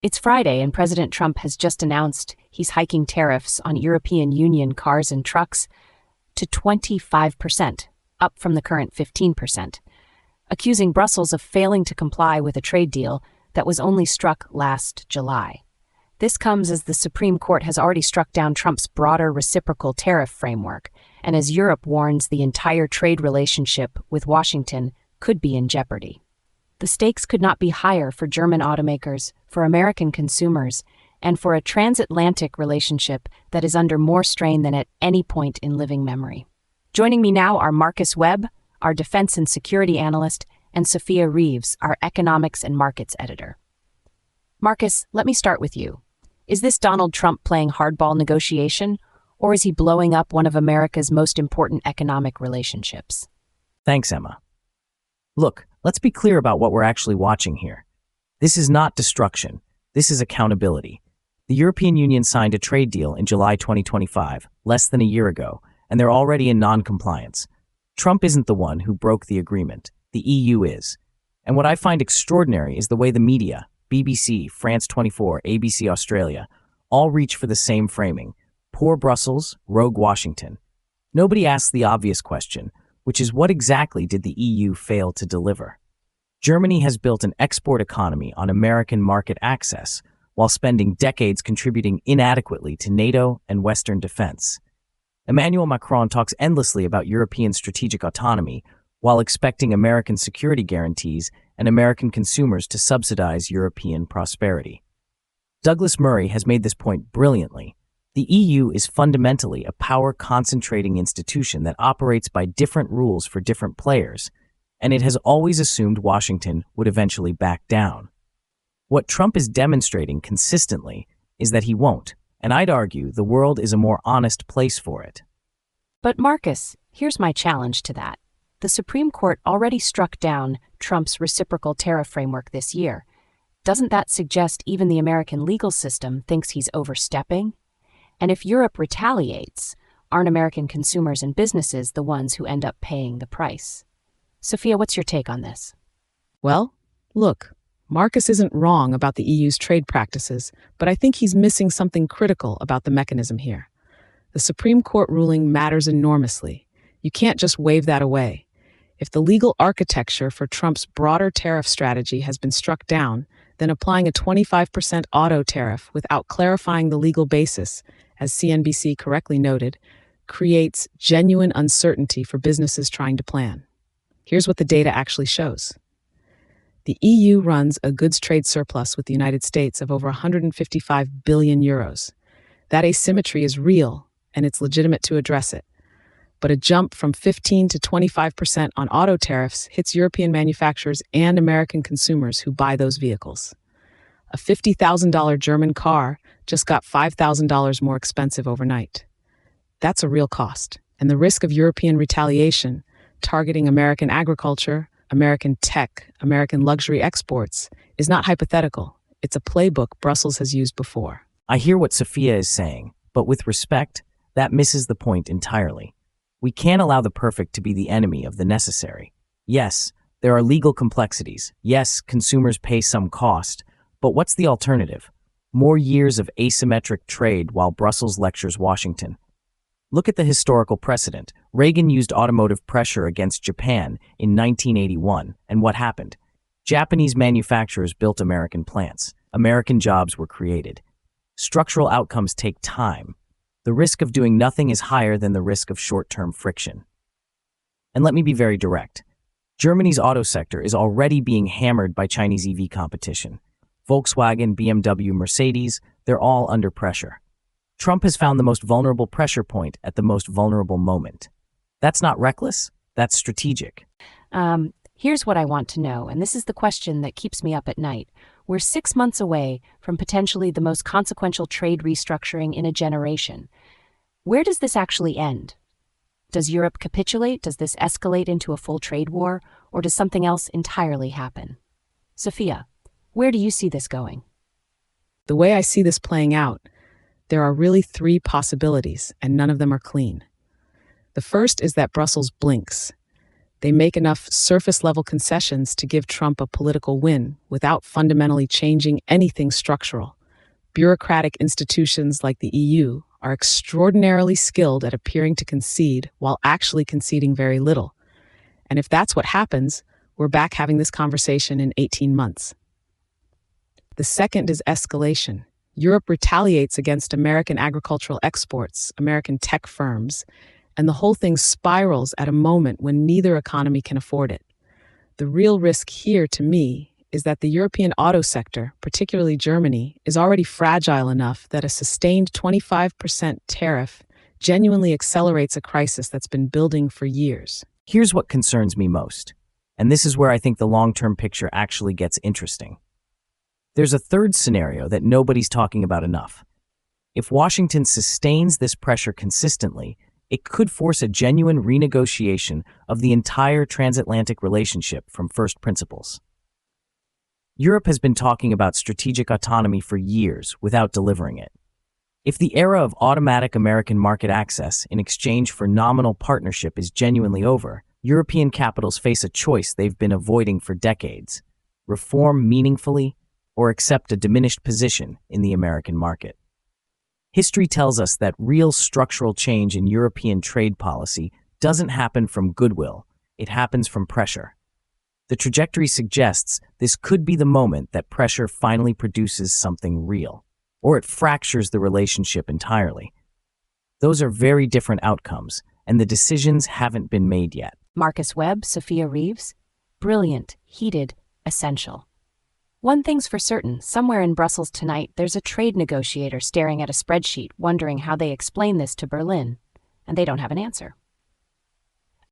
It's Friday, and President Trump has just announced he's hiking tariffs on European Union cars and trucks to 25%, up from the current 15%, accusing Brussels of failing to comply with a trade deal that was only struck last July. This comes as the Supreme Court has already struck down Trump's broader reciprocal tariff framework, and as Europe warns the entire trade relationship with Washington could be in jeopardy. The stakes could not be higher for German automakers, for American consumers, and for a transatlantic relationship that is under more strain than at any point in living memory. Joining me now are Marcus Webb, our defense and security analyst, and Sophia Reeves, our economics and markets editor. Marcus, let me start with you. Is this Donald Trump playing hardball negotiation, or is he blowing up one of America's most important economic relationships? Thanks, Emma. Look, let's be clear about what we're actually watching here. This is not destruction. This is accountability. The European Union signed a trade deal in July 2025, less than a year ago, and they're already in non-compliance. Trump isn't the one who broke the agreement. The EU is. And what I find extraordinary is the way the media, BBC, France 24, ABC Australia, all reach for the same framing. Poor Brussels, rogue Washington. Nobody asks the obvious question, which is what exactly did the EU fail to deliver? Germany has built an export economy on American market access, while spending decades contributing inadequately to NATO and Western defense. Emmanuel Macron talks endlessly about European strategic autonomy, while expecting American security guarantees and American consumers to subsidize European prosperity. Douglas Murray has made this point brilliantly. The EU is fundamentally a power-concentrating institution that operates by different rules for different players, and it has always assumed Washington would eventually back down. What Trump is demonstrating consistently is that he won't, and I'd argue the world is a more honest place for it. But Marcus, here's my challenge to that. The Supreme Court already struck down Trump's reciprocal tariff framework this year. Doesn't that suggest even the American legal system thinks he's overstepping? And if Europe retaliates, aren't American consumers and businesses the ones who end up paying the price? Sophia, what's your take on this? Well, look, Marcus isn't wrong about the EU's trade practices, but I think he's missing something critical about the mechanism here. The Supreme Court ruling matters enormously. You can't just wave that away. If the legal architecture for Trump's broader tariff strategy has been struck down, then applying a 25% auto tariff without clarifying the legal basis, as CNBC correctly noted, creates genuine uncertainty for businesses trying to plan. Here's what the data actually shows. The EU runs a goods trade surplus with the United States of over 155 billion euros. That asymmetry is real, and it's legitimate to address it. But a jump from 15 to 25% on auto tariffs hits European manufacturers and American consumers who buy those vehicles. A $50,000 German car just got $5,000 more expensive overnight. That's a real cost, and the risk of European retaliation, targeting American agriculture, American tech, American luxury exports, is not hypothetical. It's a playbook Brussels has used before. I hear what Sophia is saying, but with respect, that misses the point entirely. We can't allow the perfect to be the enemy of the necessary. Yes, there are legal complexities. Yes, consumers pay some cost. But what's the alternative? More years of asymmetric trade while Brussels lectures Washington. Look at the historical precedent. Reagan used automotive pressure against Japan in 1981, and what happened? Japanese manufacturers built American plants. American jobs were created. Structural outcomes take time. The risk of doing nothing is higher than the risk of short-term friction. And let me be very direct. Germany's auto sector is already being hammered by Chinese EV competition. Volkswagen, BMW, Mercedes, they're all under pressure. Trump has found the most vulnerable pressure point at the most vulnerable moment. That's not reckless, that's strategic. Here's what I want to know, and this is the question that keeps me up at night. We're 6 months away from potentially the most consequential trade restructuring in a generation. Where does this actually end? Does Europe capitulate? Does this escalate into a full trade war? Or does something else entirely happen? Sophia, where do you see this going? The way I see this playing out, there are really 3 possibilities, and none of them are clean. The first is that Brussels blinks. They make enough surface-level concessions to give Trump a political win without fundamentally changing anything structural. Bureaucratic institutions like the EU are extraordinarily skilled at appearing to concede while actually conceding very little. And if that's what happens, we're back having this conversation in 18 months. The second is escalation. Europe retaliates against American agricultural exports, American tech firms, and the whole thing spirals at a moment when neither economy can afford it. The real risk here, to me, is that the European auto sector, particularly Germany, is already fragile enough that a sustained 25% tariff genuinely accelerates a crisis that's been building for years. Here's what concerns me most, and this is where I think the long-term picture actually gets interesting. There's a third scenario that nobody's talking about enough. If Washington sustains this pressure consistently, it could force a genuine renegotiation of the entire transatlantic relationship from first principles. Europe has been talking about strategic autonomy for years without delivering it. If the era of automatic American market access in exchange for nominal partnership is genuinely over, European capitals face a choice they've been avoiding for decades: reform meaningfully or accept a diminished position in the American market. History tells us that real structural change in European trade policy doesn't happen from goodwill, it happens from pressure. The trajectory suggests this could be the moment that pressure finally produces something real, or it fractures the relationship entirely. Those are very different outcomes, and the decisions haven't been made yet. Marcus Webb, Sophia Reeves. Brilliant, heated, essential. One thing's for certain, somewhere in Brussels tonight, there's a trade negotiator staring at a spreadsheet, wondering how they explain this to Berlin, and they don't have an answer.